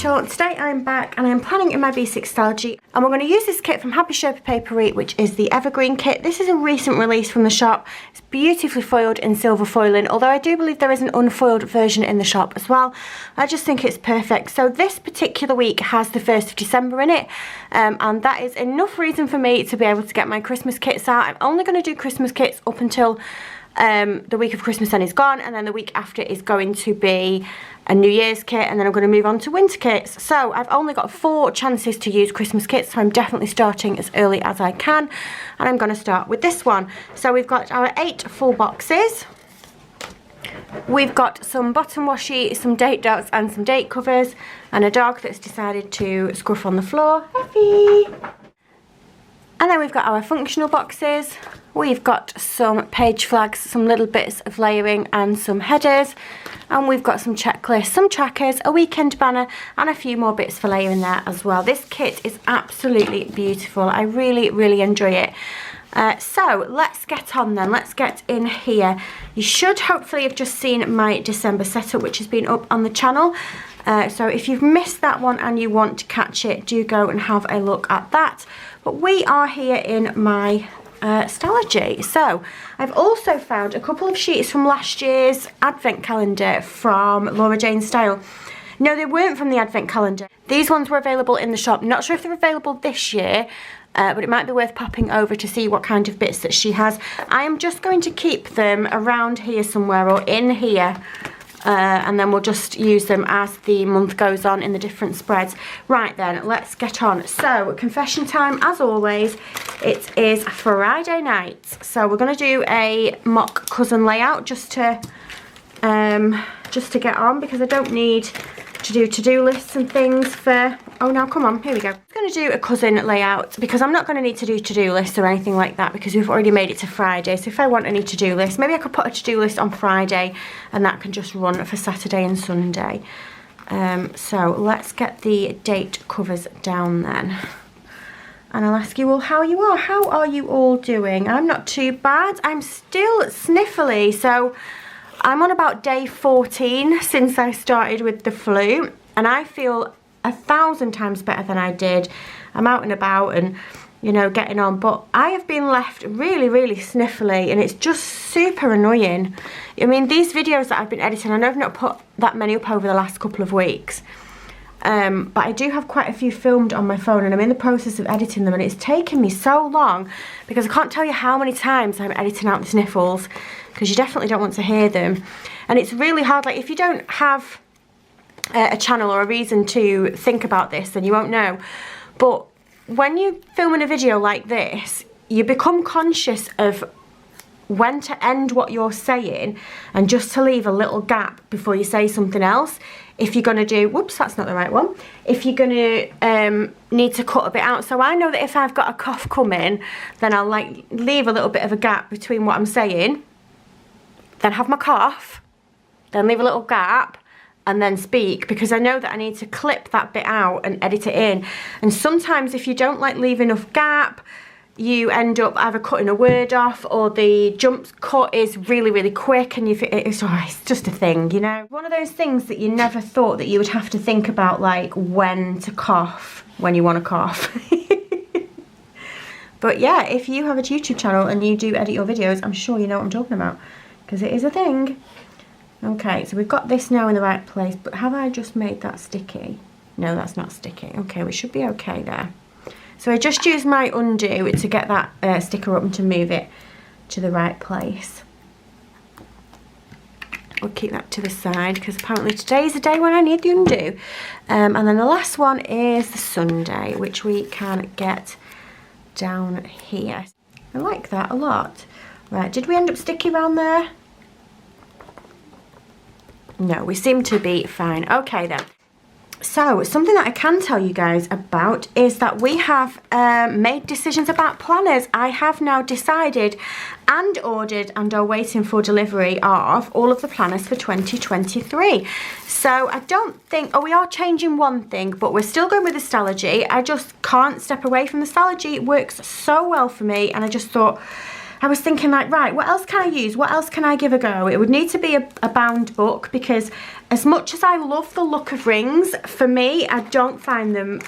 Rachel. Today I'm back and I'm planning in my B6 Stalogy, and we're going to use this kit from Happy Sherpa Papery, which is the Evergreen kit. This is a recent release from the shop. It's beautifully foiled in silver foiling, although I do believe there is an unfoiled version in the shop as well. I just think it's perfect. So this particular week has the 1st of December in it, and that is enough reason for me to be able to get my Christmas kits out. I'm only going to do Christmas kits up until the week of Christmas then is gone, and then the week after is going to be a New Year's kit, and then I'm going to move on to winter kits. So I've only got 4 chances to use Christmas kits, so I'm definitely starting as early as I can, and I'm going to start with this one. So we've got our 8 full boxes. We've got some bottom washi, some date dots and some date covers, and a dog that's decided to scruff on the floor. Effie! And then we've got our functional boxes. We've got some page flags, some little bits of layering and some headers. And we've got some checklists, some trackers, a weekend banner and a few more bits for layering there as well. This kit is absolutely beautiful. I really, really enjoy it. So let's get on then. Let's get in here. You should hopefully have just seen my December setup, which has been up on the channel. So if you've missed that one and you want to catch it, do go and have a look at that. But we are here in my Stalogy. So I've also found a couple of sheets from last year's advent calendar from Laura Jane Style. No, they weren't from the advent calendar. These ones were available in the shop. Not sure if they're available this year, but it might be worth popping over to see what kind of bits that she has. I am just going to keep them around here somewhere or in here. And then we'll just use them as the month goes on in the different spreads. Right then, let's get on. So, confession time as always. It is Friday night. So we're going to do a mock cousin layout just to get on, because I don't need to do to-do lists and things for... Oh, now come on, here we go. I'm going to do a cousin layout because I'm not going to need to do to-do lists or anything like that because we've already made it to Friday. So if I want any to-do list, maybe I could put a to-do list on Friday and that can just run for Saturday and Sunday. So let's get the date covers down then. And I'll ask you all how you are. How are you all doing? I'm not too bad. I'm still sniffly, so I'm on about day 14 since I started with the flu, and I feel 1,000 times better than I did. I'm out and about and, you know, getting on, but I have been left really, really sniffly, and it's just super annoying. I mean, these videos that I've been editing, I know I've not put that many up over the last couple of weeks, but I do have quite a few filmed on my phone, and I'm in the process of editing them, and it's taken me so long because I can't tell you how many times I'm editing out the sniffles, because you definitely don't want to hear them. And it's really hard. Like, if you don't have a channel or a reason to think about this, then you won't know. But when you're filming a video like this, you become conscious of when to end what you're saying and just to leave a little gap before you say something else. If you're going to do, whoops, that's not the right one. If you're going to need to cut a bit out. So I know that if I've got a cough coming, then I'll like leave a little bit of a gap between what I'm saying, then have my cough, then leave a little gap, and then speak, because I know that I need to clip that bit out and edit it in. And sometimes if you don't like leave enough gap, you end up either cutting a word off, or the jump cut is really, really quick, and it's just a thing, you know. One of those things that you never thought that you would have to think about, like when to cough when you want to cough. But yeah, if you have a YouTube channel and you do edit your videos, I'm sure you know what I'm talking about, because it is a thing. Okay, so we've got this now in the right place, but have I just made that sticky? No, that's not sticky. Okay, we should be okay there. So I just used my undo to get that sticker up and to move it to the right place. We'll keep that to the side because apparently today is the day when I need the undo. And then the last one is the Sunday, which we can get down here. I like that a lot. Right, did we end up sticky around there? No, we seem to be fine. Okay then. So, something that I can tell you guys about is that we have made decisions about planners. I have now decided and ordered and are waiting for delivery of all of the planners for 2023. So, I don't think... Oh, we are changing one thing, but we're still going with the Stalogy. I just can't step away from the Stalogy. It works so well for me, and I just thought... I was thinking like, right, what else can I use? What else can I give a go? It would need to be a bound book, because as much as I love the look of rings, for me, I don't find them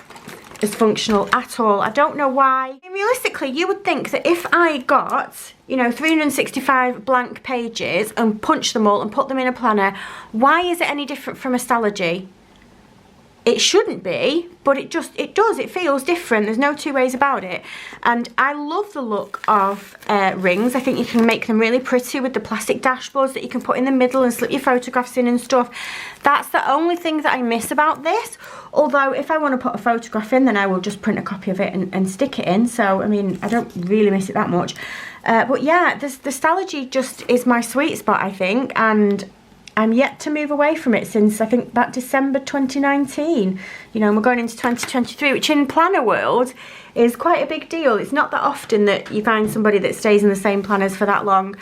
as functional at all. I don't know why. Realistically, you would think that if I got, you know, 365 blank pages and punched them all and put them in a planner, why is it any different from a Stalogy? It shouldn't be, but it does. It feels different. There's no two ways about it. And I love the look of rings. I think you can make them really pretty with the plastic dashboards that you can put in the middle and slip your photographs in and stuff. That's the only thing that I miss about this. Although if I want to put a photograph in, then I will just print a copy of it and stick it in. So, I mean, I don't really miss it that much. But yeah, the Stalogy just is my sweet spot, I think. And I'm yet to move away from it since, I think, that December 2019. You know, and we're going into 2023, which in planner world is quite a big deal. It's not that often that you find somebody that stays in the same planners for that long.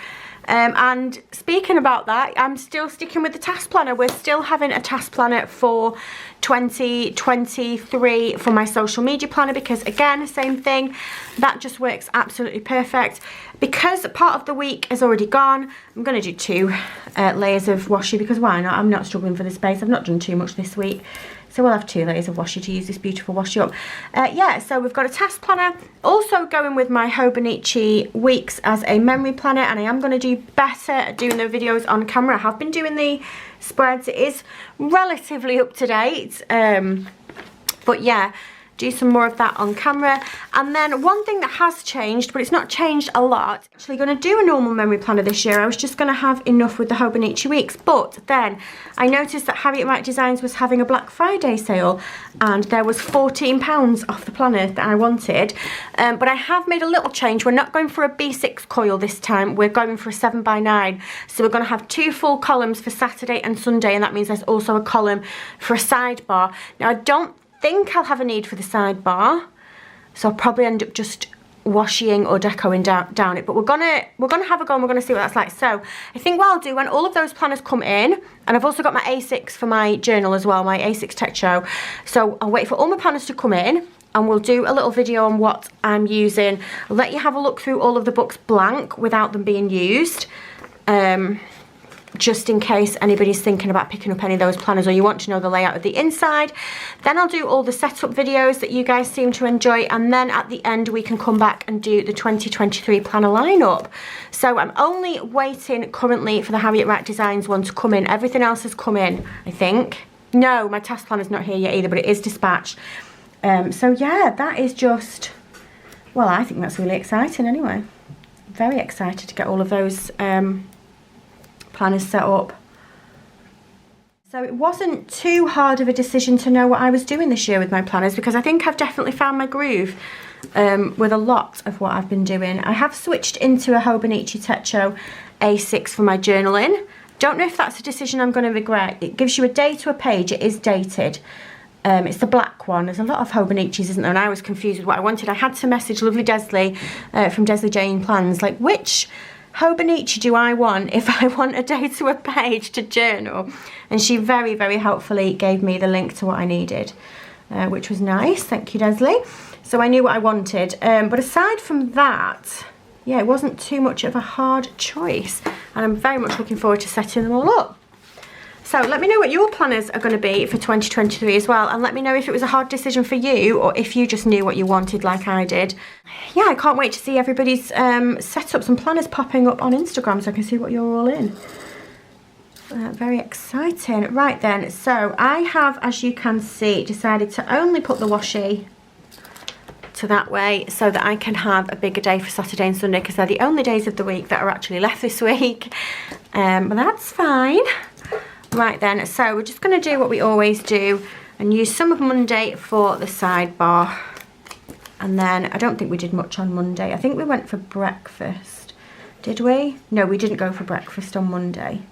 And speaking about that, I'm still sticking with the task planner. We're still having a task planner for 2023 for my social media planner, because again, same thing, that just works absolutely perfect. Because part of the week is already gone, I'm going to do 2 layers of washi, because why not? I'm not struggling for the space. I've not done too much this week. So we'll have 2 layers of washi to use this beautiful washi up. Yeah, so we've got a task planner. Also going with my Hobonichi weeks as a memory planner, and I am going to do better at doing the videos on camera. I have been doing the spreads. It is relatively up to date. But yeah, do some more of that on camera. And then one thing that has changed, but it's not changed a lot, actually going to do a normal memory planner this year. I was just going to have enough with the Hobonichi weeks, but then I noticed that Harriet Wright Designs was having a Black Friday sale, and there was £14 off the planner that I wanted. But I have made a little change. We're not going for a B6 coil this time. We're going for a 7x9. So we're going to have 2 full columns for Saturday and Sunday, and that means there's also a column for a sidebar. Now, I don't think I'll have a need for the sidebar, so I'll probably end up just washying or decoing down it, but we're gonna have a go and we're gonna see what that's like. So I think what I'll do when all of those planners come in, and I've also got my A6 for my journal as well, my A6 Tech Show, so I'll wait for all my planners to come in and we'll do a little video on what I'm using. I'll let you have a look through all of the books blank without them being used, just in case anybody's thinking about picking up any of those planners or you want to know the layout of the inside. Then I'll do all the setup videos that you guys seem to enjoy, and then at the end we can come back and do the 2023 planner lineup. So I'm only waiting currently for the Harriet Wright Designs one to come in. Everything else has come in, I think. No, my task planner's not here yet either, but it is dispatched. So yeah, that is just, well, I think that's really exciting anyway. Very excited to get all of those planners set up. So it wasn't too hard of a decision to know what I was doing this year with my planners, because I think I've definitely found my groove with a lot of what I've been doing. I have switched into a Hobonichi Techo A6 for my journaling. Don't know if that's a decision I'm going to regret. It gives you a day to a page. It is dated. It's the black one. There's a lot of Hobonichis, isn't there? And I was confused with what I wanted. I had to message lovely Desley from Desley Jane Plans, like, which Hobonichi do I want if I want a day to a page to journal? And she very, very helpfully gave me the link to what I needed, which was nice. Thank you, Desley. So I knew what I wanted. But aside from that, yeah, it wasn't too much of a hard choice. And I'm very much looking forward to setting them all up. So let me know what your planners are going to be for 2023 as well, and let me know if it was a hard decision for you or if you just knew what you wanted like I did. Yeah, I can't wait to see everybody's setups and planners popping up on Instagram so I can see what you're all in. Very exciting. Right then, so I have, as you can see, decided to only put the washi to that way so that I can have a bigger day for Saturday and Sunday, because they're the only days of the week that are actually left this week. But that's fine. Right then, so we're just going to do what we always do and use some of Monday for the sidebar. And then, I don't think we did much on Monday. I think we went for breakfast. Did we? No, we didn't go for breakfast on Monday.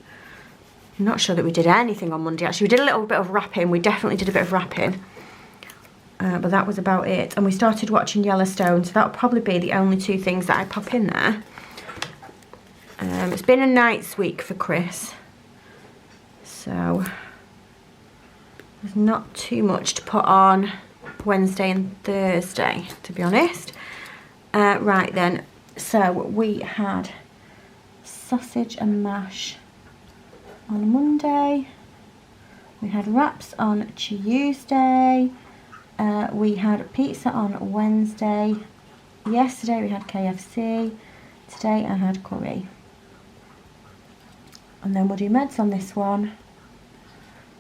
I'm not sure that we did anything on Monday. Actually, we did a little bit of wrapping. We definitely did a bit of wrapping. But that was about it. And we started watching Yellowstone, so that'll probably be the only 2 things that I pop in there. It's been a nice week for Chris. So there's not too much to put on Wednesday and Thursday, to be honest. Right then, So we had sausage and mash on Monday. We had wraps on Tuesday. We had pizza on Wednesday. Yesterday we had KFC. Today I had curry. And then we'll do meds on this one.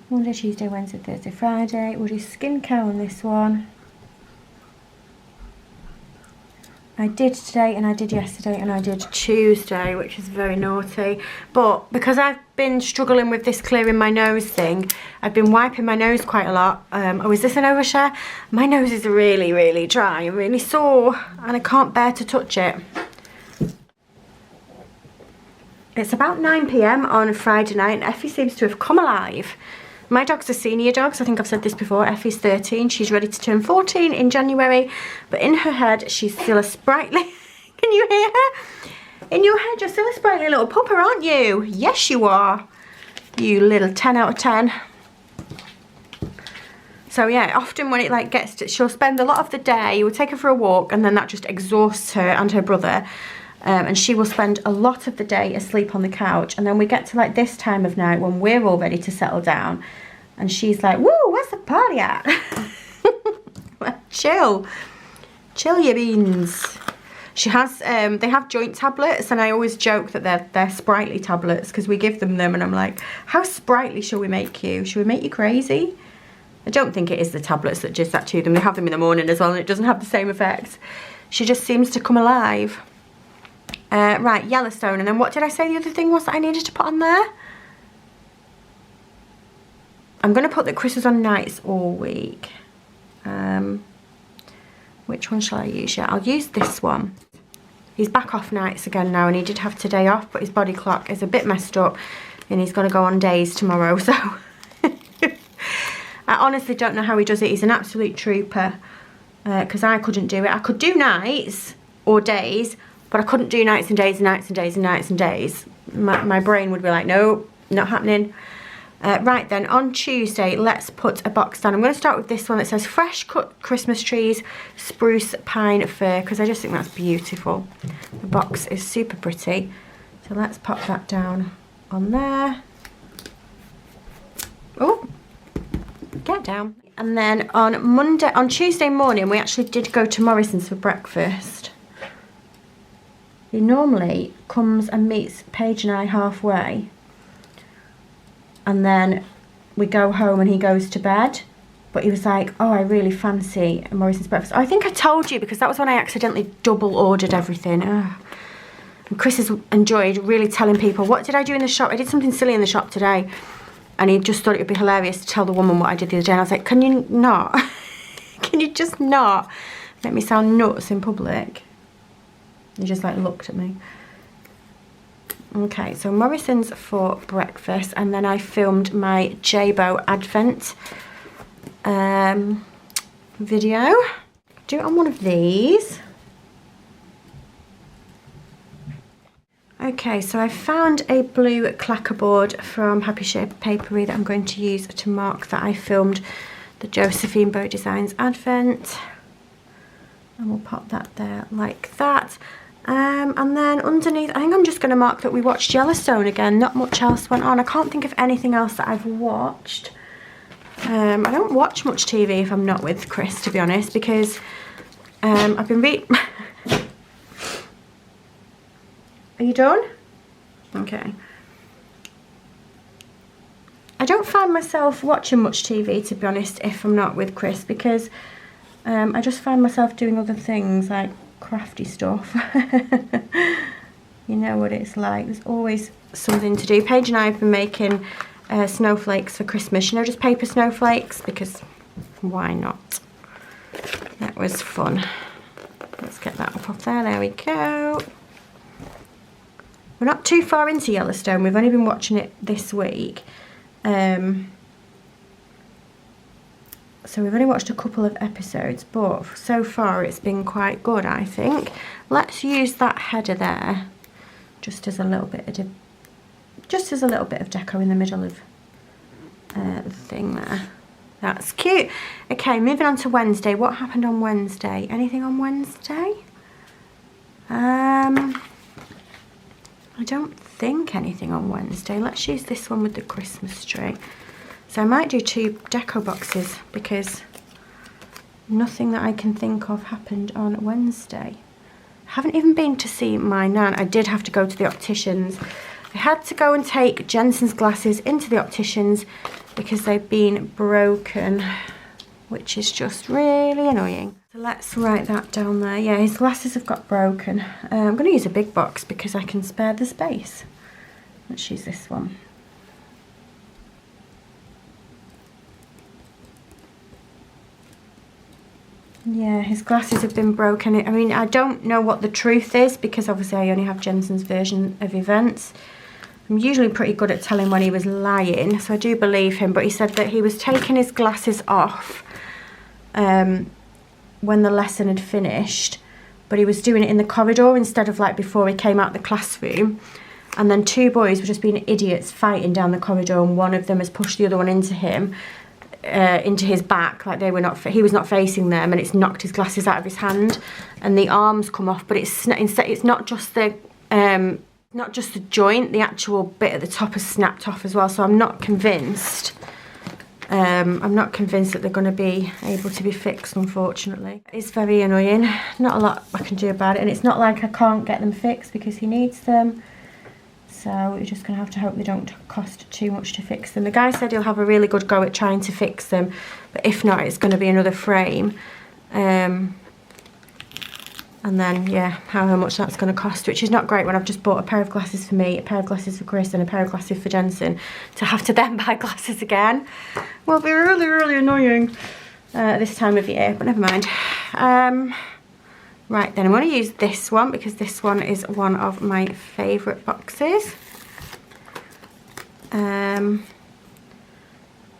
Monday, Tuesday, Wednesday, Thursday, Friday. We'll do skincare on this one. I did today and I did yesterday and I did Tuesday, which is very naughty. But because I've been struggling with this clearing my nose thing, I've been wiping my nose quite a lot. Oh, is this an overshare? My nose is really, really dry and really sore and I can't bear to touch it. It's about 9 PM on Friday night and Effie seems to have come alive. My dogs are senior dogs, I think I've said this before. Effie's 13, she's ready to turn 14 in January, but in her head she's still a sprightly, can you hear her? In your head you're still a sprightly little pupper, aren't you? Yes you are, you little 10 out of 10. So yeah, often when it like gets to, she'll spend a lot of the day, we'll take her for a walk and then that just exhausts her and her brother. And she will spend a lot of the day asleep on the couch, and then we get to like this time of night when we're all ready to settle down and she's like, woo, where's the party at? Chill your beans. She has they have joint tablets and I always joke that they're sprightly tablets because we give them and I'm like, how sprightly shall we make you? Shall we make you crazy? I don't think it is the tablets that does that to them. They have them in the morning as well and it doesn't have the same effect. She just seems to come alive. Right, Yellowstone, and then what did I say the other thing was that I needed to put on there? I'm going to put that Chris is on nights all week. Which one shall I use? Yeah, I'll use this one. He's back off nights again now and he did have today off, but his body clock is a bit messed up and he's going to go on days tomorrow, so I honestly don't know how he does it. He's an absolute trooper because I couldn't do it. I could do nights or days, but I couldn't do nights and days and nights and days and nights and days. My brain would be like, no, not happening. Right then, on Tuesday, let's put a box down. I'm going to start with this one that says fresh cut Christmas trees, spruce, pine, fir, because I just think that's beautiful. The box is super pretty. So let's pop that down on there. Oh, get down. And then on Tuesday morning, we actually did go to Morrison's for breakfast. He normally comes and meets Paige and I halfway and then we go home and he goes to bed, but he was like, oh, I really fancy a Morrison's breakfast. Oh, I think I told you because that was when I accidentally double ordered everything. Ugh. And Chris has enjoyed really telling people, what did I do in the shop? I did something silly in the shop today, and he just thought it would be hilarious to tell the woman what I did the other day, and I was like, can you not? Can you just not make me sound nuts in public? He just like looked at me. Okay, so Morrison's for breakfast, and then I filmed my Jabo Advent video. Do it on one of these. Okay, so I found a blue clackerboard from Happy Shape Papery that I'm going to use to mark that I filmed the Josephine Bow Designs Advent. And we'll pop that there like that. And then underneath, I think I'm just going to mark that we watched Yellowstone again. Not much else went on. I can't think of anything else that I've watched. I don't watch much TV if I'm not with Chris, to be honest, because I've been Are you done? Okay. I don't find myself watching much TV, to be honest, if I'm not with Chris, because I just find myself doing other things like crafty stuff. You know what it's like. There's always something to do. Paige and I have been making snowflakes for Christmas. You know, just paper snowflakes, because why not? That was fun. Let's get that up off there. There we go. We're not too far into Yellowstone. We've only been watching it this week. So we've only watched a couple of episodes, but so far it's been quite good, I think. Let's use that header there, just as a little bit of deco in the middle of the thing there. That's cute. Okay, moving on to Wednesday. What happened on Wednesday? Anything on Wednesday? I don't think anything on Wednesday. Let's use this one with the Christmas tree. So I might do 2 deco boxes because nothing that I can think of happened on Wednesday. I haven't even been to see my nan. I did have to go to the opticians. I had to go and take Jensen's glasses into the opticians because they've been broken, which is just really annoying. So let's write that down there. Yeah, his glasses have got broken. I'm going to use a big box because I can spare the space. Let's use this one. Yeah, his glasses have been broken. I mean, I don't know what the truth is because obviously I only have Jensen's version of events. I'm usually pretty good at telling when he was lying, so I do believe him, but he said that he was taking his glasses off when the lesson had finished, but he was doing it in the corridor instead of like before he came out the classroom. And then 2 boys were just being idiots fighting down the corridor, and one of them has pushed the other one into him. Into his back, like they were not, he was not facing them, and it's knocked his glasses out of his hand, and the arms come off. But it's not just the joint, the actual bit at the top has snapped off as well. So I'm not convinced. I'm not convinced that they're going to be able to be fixed, unfortunately. It's very annoying. Not a lot I can do about it, and it's not like I can't get them fixed because he needs them. So we're just going to have to hope they don't cost too much to fix them. The guy said he'll have a really good go at trying to fix them, but if not, it's going to be another frame. And then, yeah, how much that's going to cost, which is not great when I've just bought a pair of glasses for me, a pair of glasses for Chris, and a pair of glasses for Jensen, to have to then buy glasses again. Will be really, really annoying this time of year, but never mind. Right, then I'm going to use this one because this one is one of my favourite boxes. And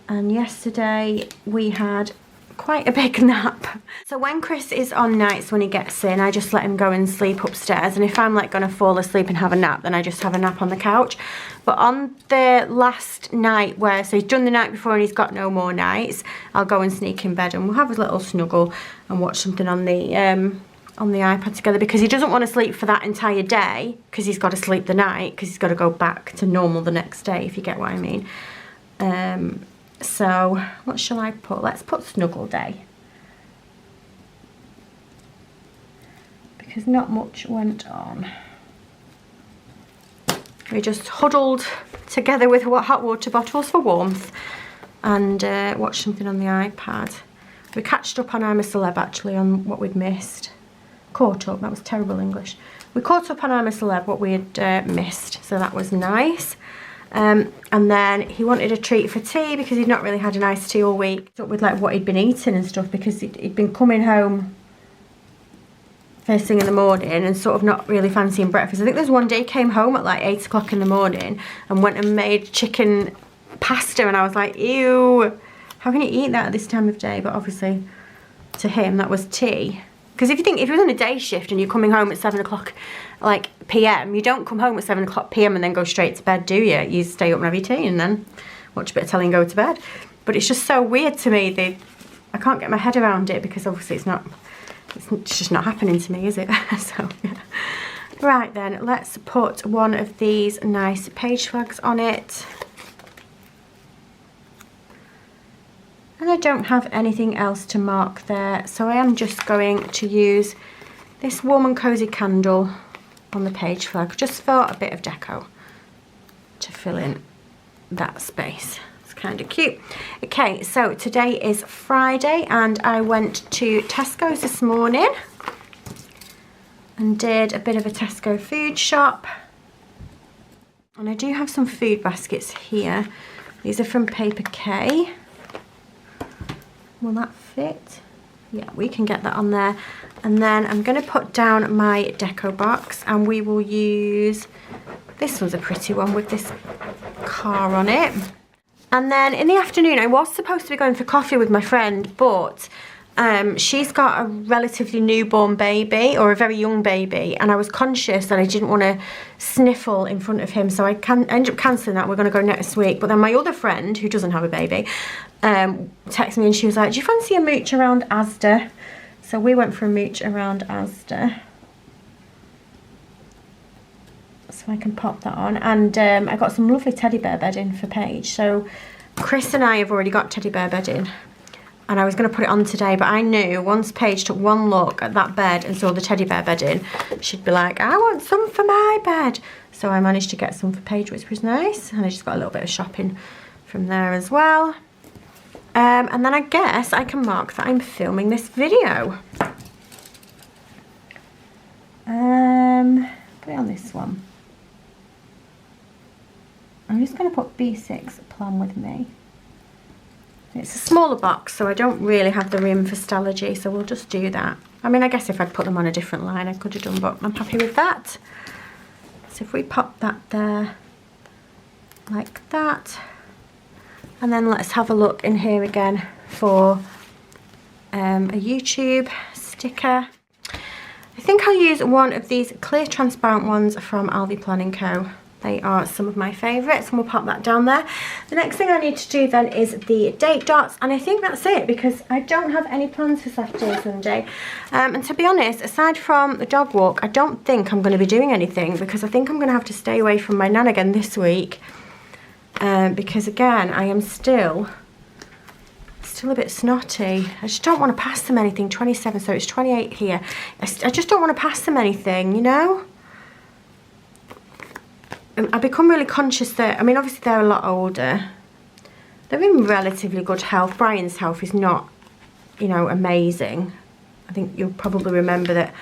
yesterday we had quite a big nap. So when Chris is on nights, when he gets in, I just let him go and sleep upstairs. And if I'm like going to fall asleep and have a nap, then I just have a nap on the couch. But on the last night so he's done the night before and he's got no more nights, I'll go and sneak in bed and we'll have a little snuggle and watch something on the iPad together, because he doesn't want to sleep for that entire day because he's got to sleep the night because he's got to go back to normal the next day, if you get what I mean. So what shall I put? Let's put snuggle day, because not much went on. We just huddled together with hot water bottles for warmth and watched something on the iPad. We catched up on I'm a Celeb, actually, on what we'd missed. Caught up, that was terrible English. We caught up on I'm a Celeb, what we had missed, so that was nice. And then he wanted a treat for tea because he'd not really had a nice tea all week, with like what he'd been eating and stuff, because he'd been coming home first thing in the morning and sort of not really fancying breakfast. I think there's one day he came home at like 8 o'clock in the morning and went and made chicken pasta, and I was like, ew, how can you eat that at this time of day? But obviously to him that was tea. Because if you was on a day shift and you're coming home at 7 o'clock like PM, you don't come home at 7 o'clock PM and then go straight to bed, do you? You stay up and have your tea and then watch a bit of telly and go to bed. But it's just so weird to me. I can't get my head around it because obviously it's just not happening to me, is it? So yeah. Right then, let's put one of these nice page flags on it. And I don't have anything else to mark there, so I am just going to use this warm and cozy candle on the page flag, just for a bit of deco to fill in that space. It's kind of cute. Okay, so today is Friday and I went to Tesco's this morning and did a bit of a Tesco food shop. And I do have some food baskets here. These are from Paper K. Will that fit? Yeah, we can get that on there. And then I'm going to put down my deco box and we will use, this one's a pretty one with this car on it. And then in the afternoon, I was supposed to be going for coffee with my friend, but she's got a relatively newborn baby, or a very young baby, and I was conscious that I didn't want to sniffle in front of him, so I ended up cancelling that. We're going to go next week. But then my other friend, who doesn't have a baby, texted me and she was like, do you fancy a mooch around Asda? So we went for a mooch around Asda. so I can pop that on. And I got some lovely teddy bear bedding for Paige. So Chris and I have already got teddy bear bedding, and I was going to put it on today, but I knew once Paige took one look at that bed and saw the teddy bear bedding, she'd be like, I want some for my bed. So I managed to get some for Paige, which was nice, and I just got a little bit of shopping from there as well. And then I guess I can mark that I'm filming this video. Put it on this one. I'm just going to put B6 Plan with me. It's a smaller box, so I don't really have the room for Stalogy, so we'll just do that. I mean, I guess if I'd put them on a different line, I could have done, but I'm happy with that. So if we pop that there, like that, and then let's have a look in here again for a YouTube sticker. I think I'll use one of these clear transparent ones from Alvy Planning Co. They are some of my favourites, and we'll pop that down there. The next thing I need to do then is the date dots, and I think that's it because I don't have any plans for Saturday, Sunday. And to be honest, aside from the dog walk, I don't think I'm going to be doing anything because I think I'm going to have to stay away from my nan again this week. Because again, I am still a bit snotty. I just don't want to pass them anything. 27, so it's 28 here. I just don't want to pass them anything, you know? I become really conscious that, I mean, obviously they're a lot older. They're in relatively good health. Brian's health is not, you know, amazing. I think you'll probably remember that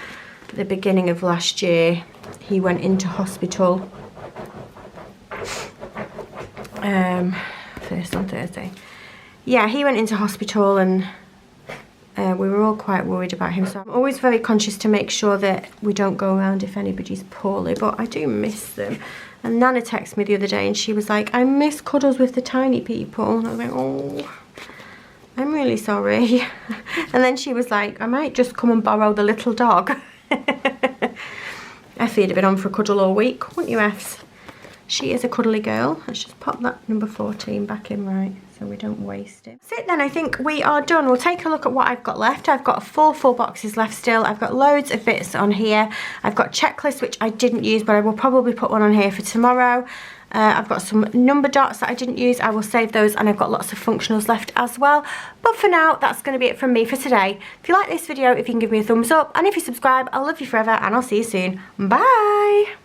at the beginning of last year, he went into hospital. First on Thursday. Yeah, he went into hospital, and we were all quite worried about him. So I'm always very conscious to make sure that we don't go around if anybody's poorly, but I do miss them. And Nana texted me the other day and she was like, I miss cuddles with the tiny people. And I was like, oh, I'm really sorry. And then she was like, I might just come and borrow the little dog. Effie had been on for a cuddle all week, wouldn't you, Effs? She is a cuddly girl. Let's just pop that number 14 back in right so we don't waste it. That's it then, I think we are done. We'll take a look at what I've got left. I've got 4 full boxes left still. I've got loads of bits on here. I've got checklists which I didn't use, but I will probably put one on here for tomorrow. I've got some number dots that I didn't use. I will save those, and I've got lots of functionals left as well. But for now, that's going to be it from me for today. If you like this video, if you can give me a thumbs up, and if you subscribe, I'll love you forever, and I'll see you soon. Bye!